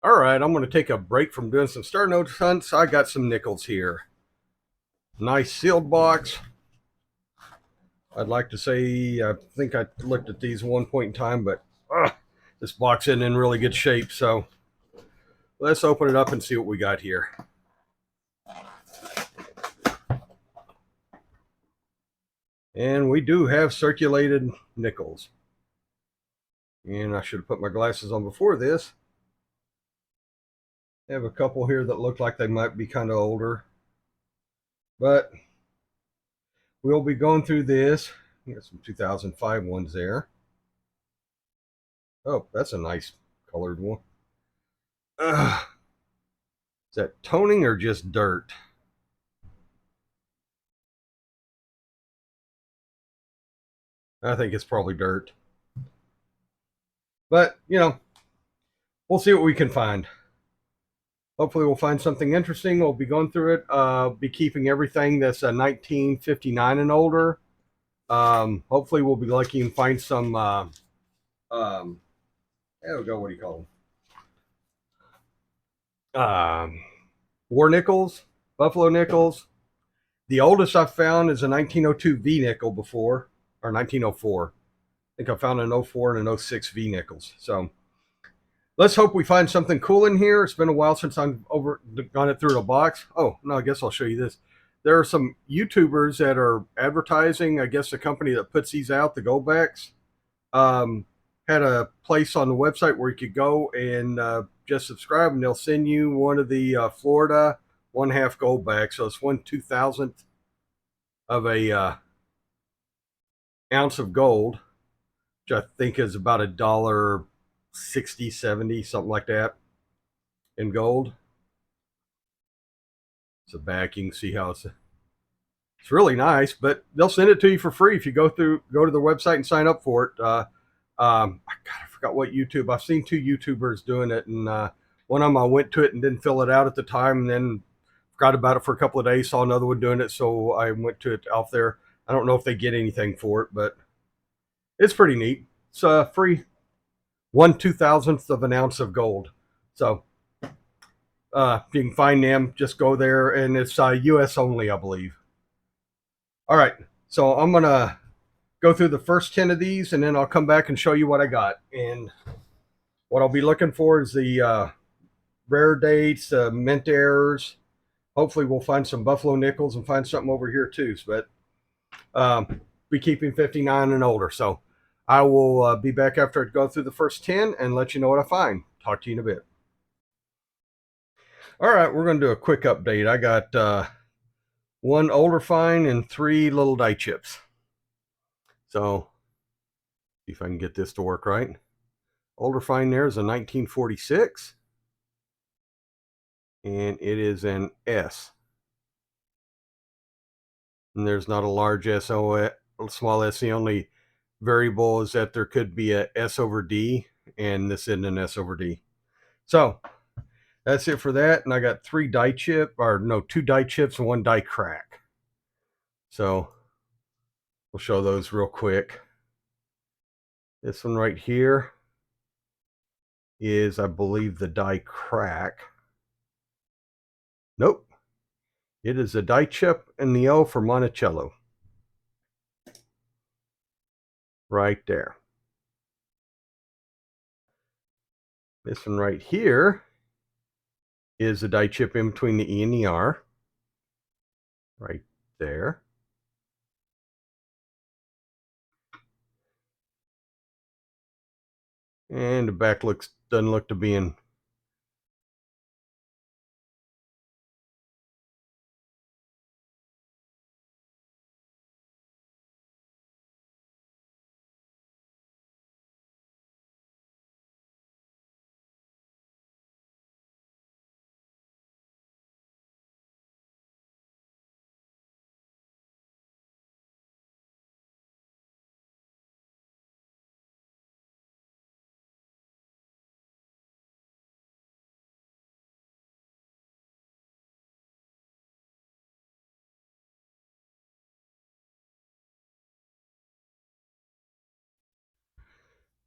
All right, I'm going to take a break from doing some star note hunts. I got some nickels here. Nice sealed box. I'd like to say I think I looked at these one point in time, but this box isn't in really good shape. So let's open it up and see what we got here. And we do have circulated nickels. And I should have put my glasses on before this. I have a couple here that look like they might be kind of older. But we'll be going through this. You got some 2005 ones there. Oh, that's a nice colored one. Ugh. Is that toning or just dirt? I think it's probably dirt. But, we'll see what we can find. Hopefully, we'll find something interesting. We'll be going through it. Be keeping everything that's 1959 and older. Hopefully, we'll be lucky and find some. Um, there we go. What do you call them? War nickels, buffalo nickels. The oldest I've found is a 1902 V nickel before, or 1904. I think I found an '04 and an '06 V nickels. So let's hope we find something cool in here. It's been a while since I've gone it through the box. Oh, no, I guess I'll show you this. There are some YouTubers that are advertising, I guess the company that puts these out, the Goldbacks, um, had a place on the website where you could go and just subscribe, and they'll send you one of the Florida 1/2 Goldback. So it's 1/2000th of a ounce of gold, which I think is about $1.60, 70, something like that in gold. It's a back. You can see how it's really nice, but they'll send it to you for free if you go to the website and sign up for it. God, I forgot what YouTube. I've seen two YouTubers doing it, and one of them I went to it and didn't fill it out at the time, and then forgot about it for a couple of days. Saw another one doing it, so I went to it out there. I don't know if they get anything for it, but it's pretty neat. It's free 1/2000th of an ounce of gold. So if you can find them, just go there, and it's U.S. only, I believe. All right, so I'm gonna go through the first 10 of these, and then I'll come back and show you what I got. And what I'll be looking for is the rare dates, mint errors. Hopefully, we'll find some buffalo nickels and find something over here too. But be keeping 59 and older. So I will be back after I go through the first 10 and let you know what I find. Talk to you in a bit. All right, we're going to do a quick update. I got one older find and three little die chips. So see if I can get this to work right. Older find there is a 1946, and it is an S. And there's not a large S or a small s. The only variable is that there could be a S over D, and this isn't an S over D. So that's it for that. And I got two die chips and one die crack. So we'll show those real quick. This one right here is, I believe, the die crack. Nope. It is a die chip and the O for Monticello. Right there. This one right here is a die chip in between the E and the R. Right there. And the back doesn't look to be in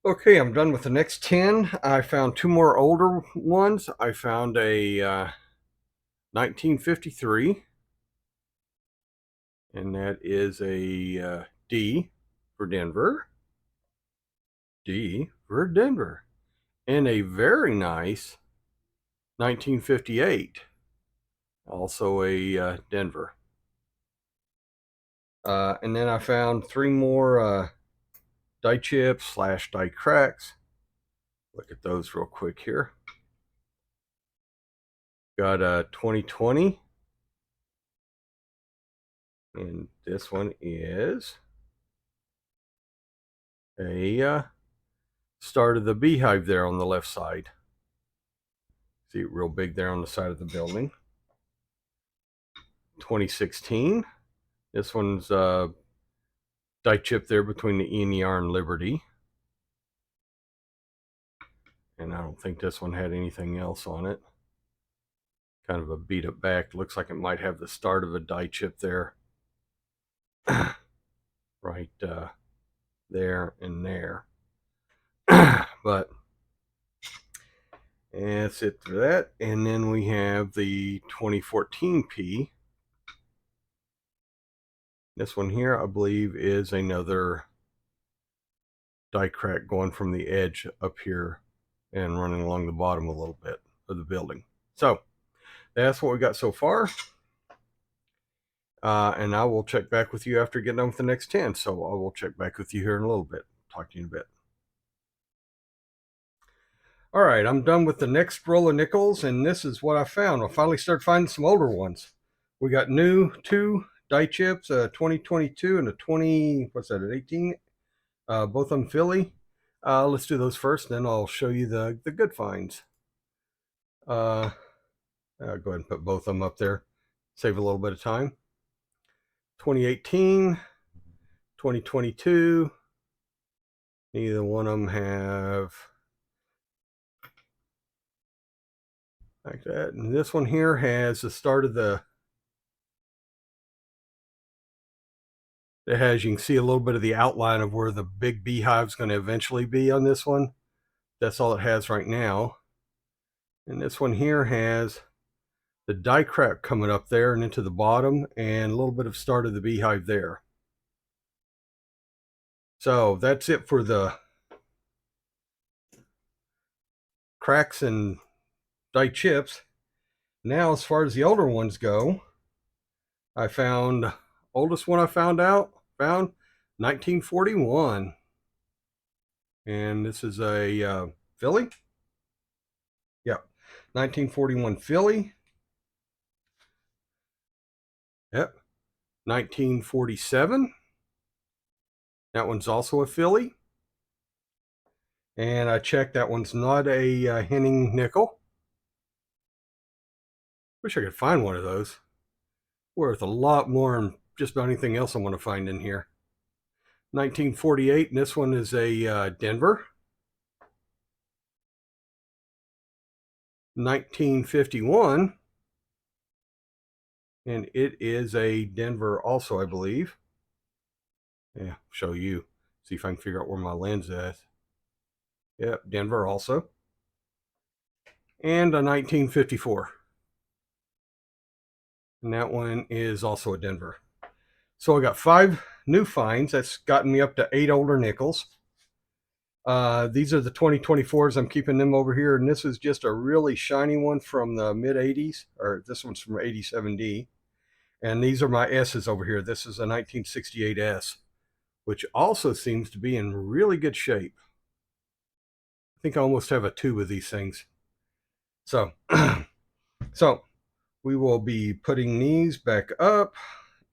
Okay, I'm done with the next 10. I found two more older ones. I found a 1953, and that is a D for Denver. D for Denver. And a very nice 1958, also a Denver. And then I found three more die chips / die cracks. Look at those real quick here. Got a 2020. And this one is a start of the beehive there on the left side. See it real big there on the side of the building. 2016. This one's die chip there between the E and the R and Liberty. And I don't think this one had anything else on it. Kind of a beat up back. Looks like it might have the start of a die chip there. Right there and there. But that's it for that. And then we have the 2014 P. This one here, I believe, is another die crack going from the edge up here and running along the bottom a little bit of the building. So that's what we got so far. And I will check back with you after getting done with the next 10. So I will check back with you here in a little bit. Talk to you in a bit. All right, I'm done with the next roll of nickels, and this is what I found. I finally started finding some older ones. We got new two die chips, a 2022 and a 20, what's that, an 18? Both of them Philly. Let's do those first, then I'll show you the good finds. I'll go ahead and put both of them up there. Save a little bit of time. 2018, 2022. Neither one of them have like that. And this one here has the start of the, it has, you can see a little bit of the outline of where the big beehive is going to eventually be on this one. That's all it has right now. And this one here has the die crack coming up there and into the bottom, and a little bit of start of the beehive there. So that's it for the cracks and die chips. Now, as far as the older ones go, I found, oldest one I found 1941. And this is a Philly. Yep, 1941 Philly. Yep, 1947. That one's also a Philly. And I checked, that one's not a Henning nickel. Wish I could find one of those. Worth a lot more than just about anything else I want to find in here. 1948, and this one is a Denver. 1951, and it is a Denver also, I believe. Yeah, show you. See if I can figure out where my lens is. Yep, Denver also. And a 1954. And that one is also a Denver. So I got 5 new finds. That's gotten me up to 8 older nickels. These are the 2024s. I'm keeping them over here. And this is just a really shiny one from the mid 80s, or this one's from 87D. And these are my S's over here. This is a 1968 S, which also seems to be in really good shape. I think I almost have a tube of these things. So, so we will be putting these back up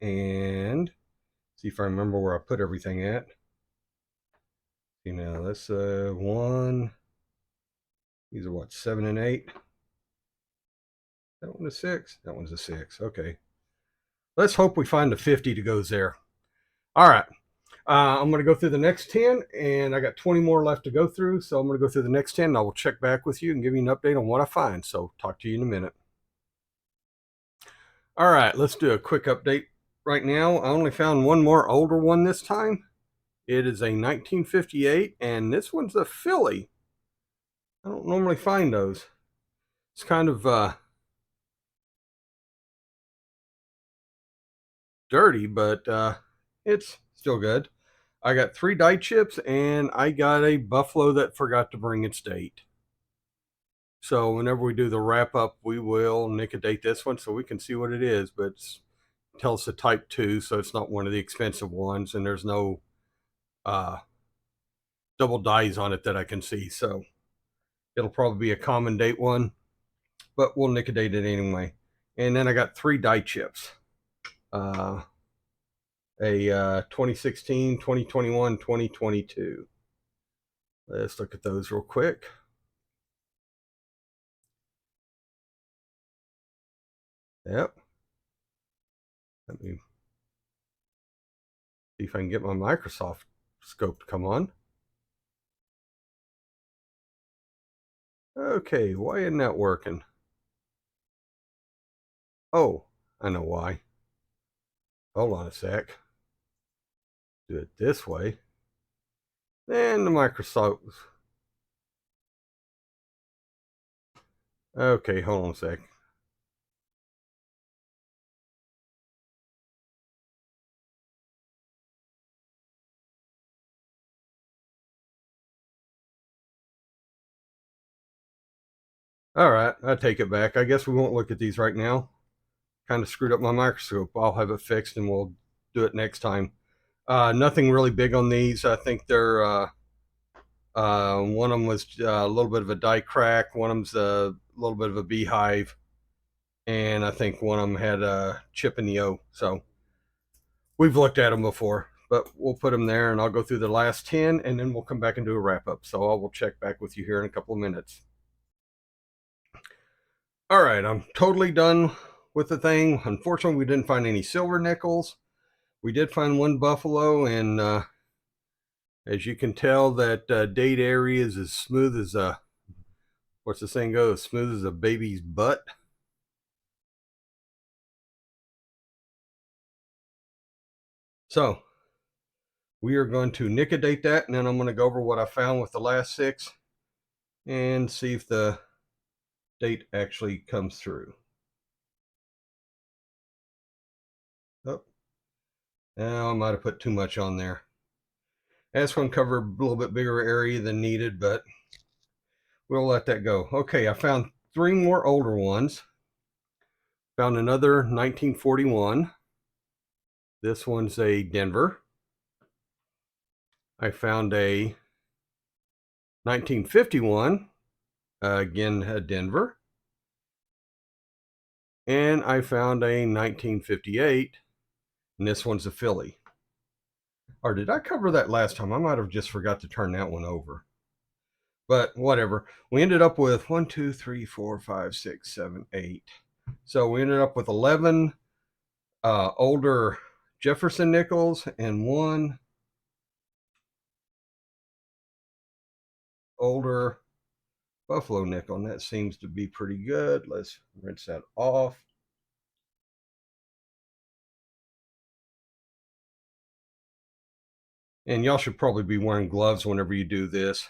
and see if I remember where I put everything at. You know, that's 1. These are what, 7 and 8. That one is 6. That one's a 6. Okay. Let's hope we find the 50 to goes there. All right. I'm going to go through the next 10, and I got 20 more left to go through. So I'm going to go through the next 10, and I will check back with you and give you an update on what I find. So talk to you in a minute. All right, let's do a quick update right now. I only found one more older one this time, It is a 1958, and this one's a filly. I don't normally find those. It's kind of dirty, but it's still good. I got 3 die chips, and I got a buffalo that forgot to bring its date. So whenever we do the wrap up, we will nicodate this one so we can see what it is. But tell us a type 2, so it's not one of the expensive ones, and there's no double dies on it that I can see. So it'll probably be a common date one, but we'll nicodate it anyway. And then I got 3 die chips. A 2016, 2021, 2022. Let's look at those real quick. Yep. Let me see if I can get my Microsoft scope to come on. Okay, why isn't that working? Oh, I know why. Hold on a sec. Do it this way. And the Microsoft. Okay, hold on a sec. All right, I take it back. I guess we won't look at these right now. Kind of screwed up my microscope. I'll have it fixed and we'll do it next time. Nothing really big on these. I think they're one of them was a little bit of a die crack. One of them's a little bit of a beehive, and I think one of them had a chip in the O. So we've looked at them before, but we'll put them there, and I'll go through the last 10, and then we'll come back and do a wrap up. So I will check back with you here in a couple of minutes. All right, I'm totally done with the thing. Unfortunately, we didn't find any silver nickels. We did find one buffalo, and as you can tell, that date area is as smooth as a, what's the saying go, as smooth as a baby's butt. So we are going to nicodate that, and then I'm going to go over what I found with the last 6 and see if the date actually comes through. Oh, now I might have put too much on there. That's going to cover a little bit bigger area than needed, but we'll let that go. Okay, I found 3 more older ones. Found another 1941. This one's a Denver. I found a 1951, again a Denver. And I found a 1958, and this one's a filly. Or did I cover that last time? I might have just forgot to turn that one over. But whatever. We ended up with 1, 2, 3, 4, 5, 6, 7, 8. So we ended up with 11 older Jefferson nickels and 1 older Buffalo nickel. And that seems to be pretty good. Let's rinse that off. And y'all should probably be wearing gloves whenever you do this.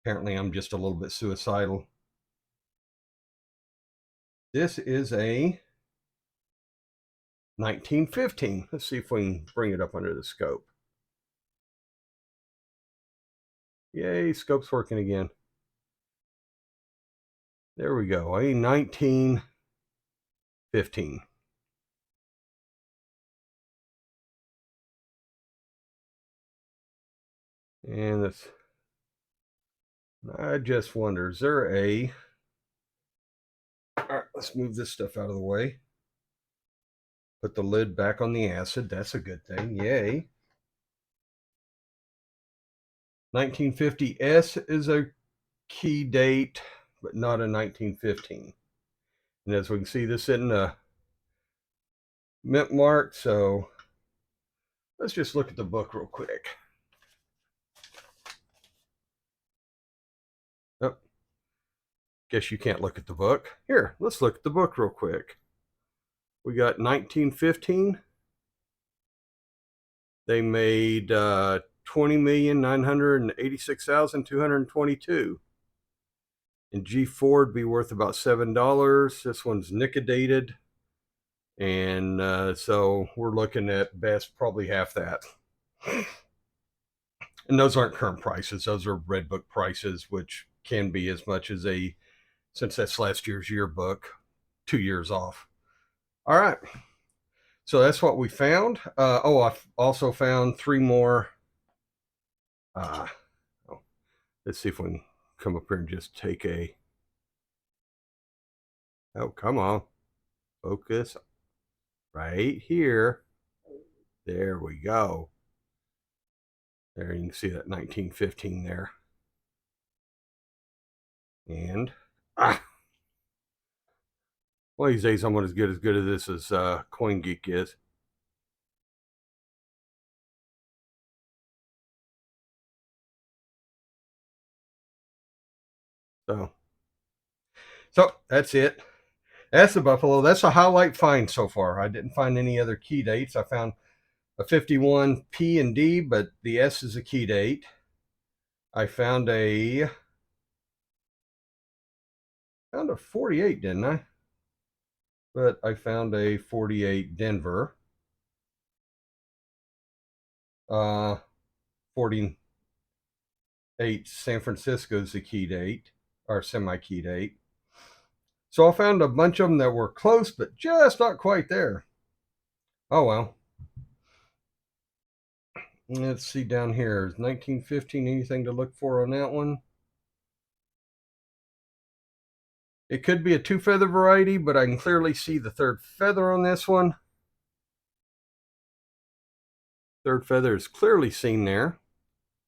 Apparently, I'm just a little bit suicidal. This is a 1915. Let's see if we can bring it up under the scope. Yay, scope's working again. There we go, a 1915. And this, I just wonder, is there a, all right, let's move this stuff out of the way. Put the lid back on the acid. That's a good thing. Yay. 1950 S is a key date, but not a 1915. And as we can see, this isn't a mint mark, so let's just look at the book real quick. Oh, guess you can't look at the book. Here, let's look at the book real quick. We got 1915. They made 20,986,222. And G4 would be worth about $7. This one's nickedated. And so we're looking at best probably half that. And those aren't current prices. Those are Redbook prices, which can be as much as since that's last year's yearbook, 2 years off. All right. So that's what we found. I also found 3 more. Let's see if we can come up here and just take a. Oh, come on. Focus right here. There we go. There you can see that 1915 there. And one of these days, I'm as good at this as CoinGeek is. So that's it. That's the Buffalo. That's a highlight find so far. I didn't find any other key dates. I found a 51 P and D, but the S is a key date. I found a 48, didn't I? But I found a 48 Denver. 48 San Francisco's the key date, or semi-key date. So I found a bunch of them that were close, but just not quite there. Oh well. Let's see down here. Is 1915 anything to look for on that one? It could be a 2-feather variety, but I can clearly see the 3rd feather on this one. 3rd feather is clearly seen there.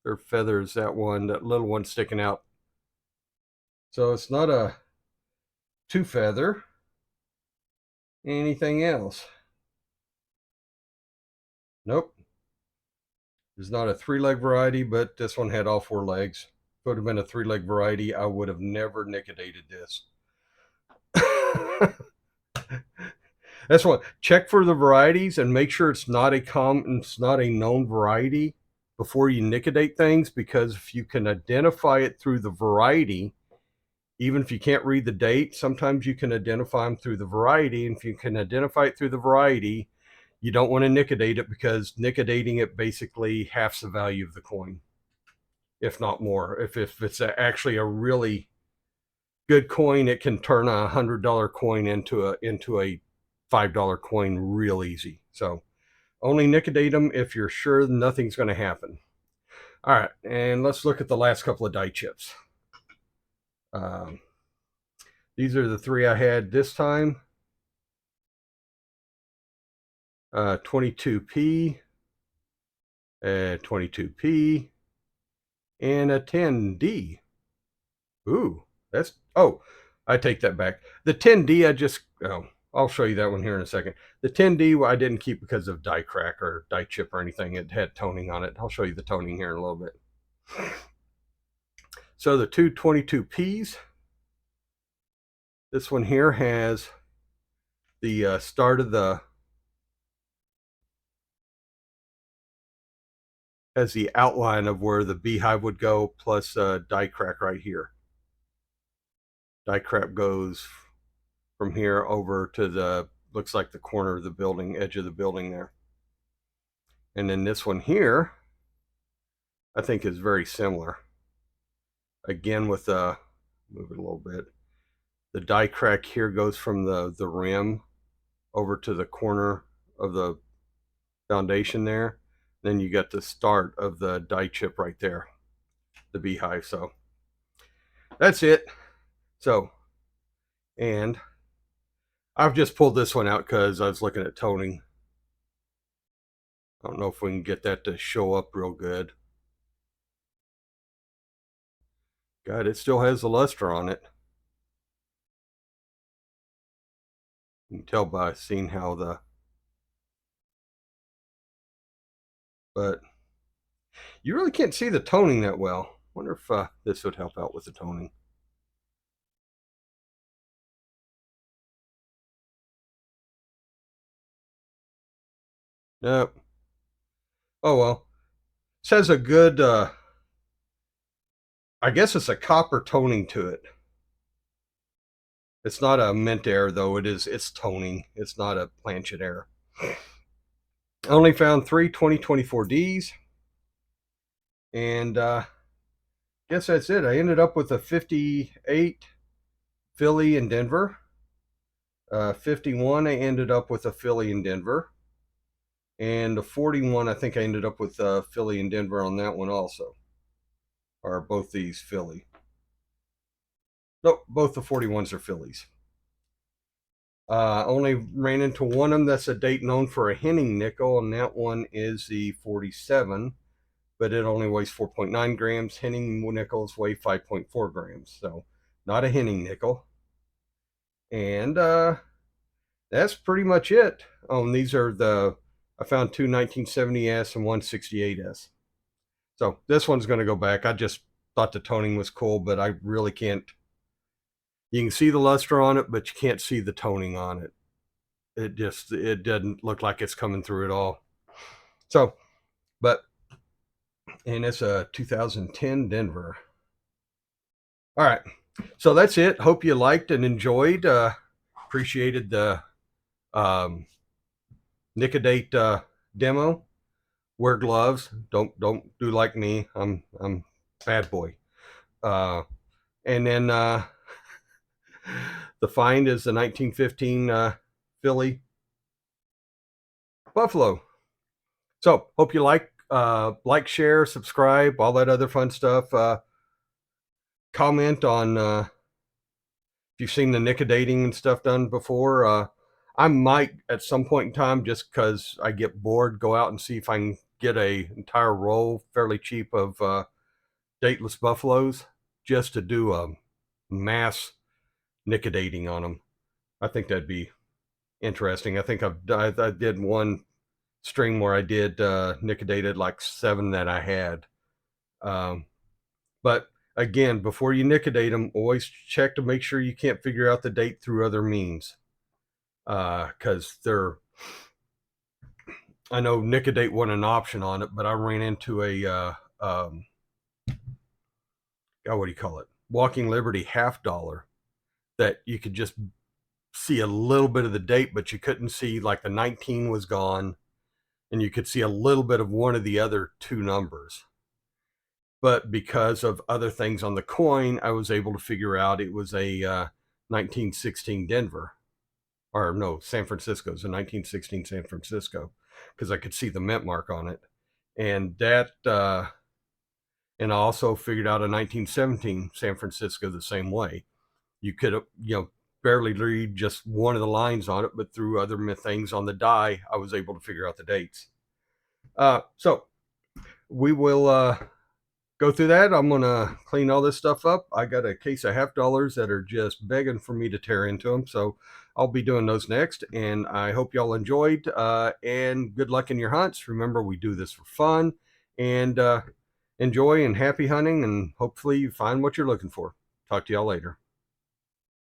3rd feather is that one, that little one sticking out. So it's not a 2-feather. Anything else? Nope. It's not a 3-leg variety, but this one had all 4 legs. If it would have been a 3-leg variety, I would have never nickedated this. That's what. Check for the varieties and make sure it's not a known variety before you nickedate things, because if you can identify it through the variety, even if you can't read the date, sometimes you can identify them through the variety. And if you can identify it through the variety, you don't want to nickedate it, because nickedating it basically halves the value of the coin, if not more. If it's actually a really good coin, it can turn a $100 coin into a $5 coin real easy. So only nickedate them if you're sure nothing's going to happen. All right, and let's look at the last couple of die chips. These are the 3 I had this time. 22p, 22p, and a 10D. Ooh, I take that back. The 10D I'll show you that one here in a second. The 10D I didn't keep because of die crack or die chip or anything. It had toning on it. I'll show you the toning here in a little bit. So the 22Ps. This one here has the start of has the outline of where the beehive would go, plus die crack right here. Die crack goes from here over to looks like the corner of the building, edge of the building there. And then this one here, I think is very similar. Again, with move it a little bit. The die crack here goes from the rim over to the corner of the foundation there. Then you got the start of the die chip right there, the beehive. So that's it. So, and I've just pulled this one out because I was looking at toning. I don't know if we can get that to show up real good. God, it still has the luster on it. You can tell by seeing how but you really can't see the toning that well. Wonder if this would help out with the toning. Nope. Oh well. It says a good I guess it's a copper toning to it. It's not a mint air though, it's toning. It's not a planchet air. I only found 2024Ds, and guess that's it. I ended up with a 58 Philly in Denver. 51 I ended up with a Philly in Denver. And the 41 I think I ended up with Philly in Denver on that one also. Are both these Philly? No, both the 41s are Phillies. Only ran into one of them that's a date known for a Henning nickel, and that one is the 47, but it only weighs 4.9 grams. Henning nickels weigh 5.4 grams, so not a Henning nickel. And that's pretty much it. These are I found two 1970S and one 68S. So this one's going to go back. I just thought the toning was cool, but I really can't. You can see the luster on it, but you can't see the toning on it. It doesn't look like it's coming through at all. So, but and it's a 2010 Denver. All right, so that's it. Hope you liked and enjoyed. Appreciated the Nicodate demo. Wear gloves. Don't do like me. I'm bad boy. And then the find is the 1915 Philly Buffalo. So hope you like, share, subscribe, all that other fun stuff. Comment on if you've seen the Nicodating and stuff done before. I might at some point in time, just because I get bored, go out and see if I can get a entire roll fairly cheap of dateless buffaloes, just to do a mass Nicodating on them. I think that'd be interesting. I think I did one string where I did Nicodated like 7 that I had. But again, before you Nicodate them, always check to make sure you can't figure out the date through other means. Because I know Nicodate wasn't an option on it, but I ran into a, what do you call it? Walking Liberty $half that you could just see a little bit of the date, but you couldn't see, like, the 19 was gone, and you could see a little bit of one of the other 2 numbers. But because of other things on the coin, I was able to figure out it was a 1916 Denver. Or no, San Francisco. It's a 1916 San Francisco, because I could see the mint mark on it. And that, and I also figured out a 1917 San Francisco the same way. You could, barely read just one of the lines on it, but through other things on the die, I was able to figure out the dates. So we will go through that. I'm going to clean all this stuff up. I got a case of $half that are just begging for me to tear into them. So I'll be doing those next. And I hope y'all enjoyed, and good luck in your hunts. Remember, we do this for fun, and enjoy and happy hunting. And hopefully you find what you're looking for. Talk to y'all later.